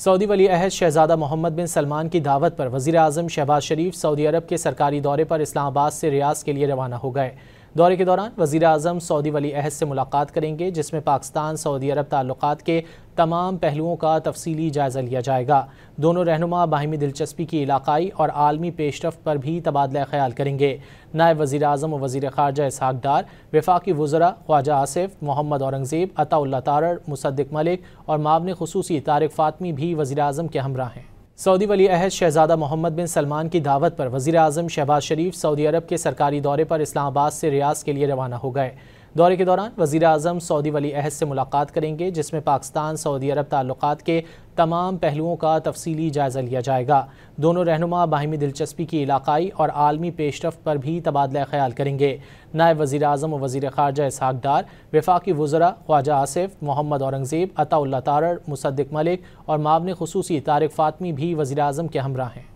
سعودی ولی عہد شہزادہ محمد بن سلمان کی دعوت پر وزیر اعظم شہباز شریف سعودی عرب کے سرکاری دورے پر اسلام آباد سے ریاض کے لیے روانہ ہو گئے۔ دورے کے دوران وزیر اعظم سعودی ولی عہد سے ملاقات کریں گے، جس میں پاکستان سعودی عرب تعلقات کے تمام پہلوؤں کا تفصیلی جائزہ لیا جائے گا۔ دونوں رہنما باہمی دلچسپی کی علاقائی اور عالمی پیش رفت پر بھی تبادلہ خیال کریں گے۔ نائب وزیر اعظم و وزیر خارجہ اسحاق ڈار، وفاقی وزراء خواجہ آصف، محمد اورنگزیب، عطا اللہ تارڑ، مصدق ملک اور معاون خصوصی طارق فاطمی بھی وزیر اعظم کے ہمراہ ہیں۔ سعودی ولی عہد شہزادہ محمد بن سلمان کی دعوت پر وزیر اعظم شہباز شریف سعودی عرب کے سرکاری دورے پر اسلام آباد سے ریاض کے لیے روانہ ہو گئے۔ دورے کے دوران وزیر اعظم سعودی ولی عہد سے ملاقات کریں گے، جس میں پاکستان سعودی عرب تعلقات کے تمام پہلوؤں کا تفصیلی جائزہ لیا جائے گا۔ دونوں رہنما باہمی دلچسپی کی علاقائی اور عالمی پیش رفت پر بھی تبادلہ خیال کریں گے۔ نائب وزیر اعظم و وزیر خارجہ اسحاق ڈار، وفاقی وزراء خواجہ آصف، محمد اورنگزیب، عطا اللہ تارڑ، مصدق ملک اور معاون خصوصی طارق فاطمی بھی وزیر اعظم کے ہمراہ ہیں۔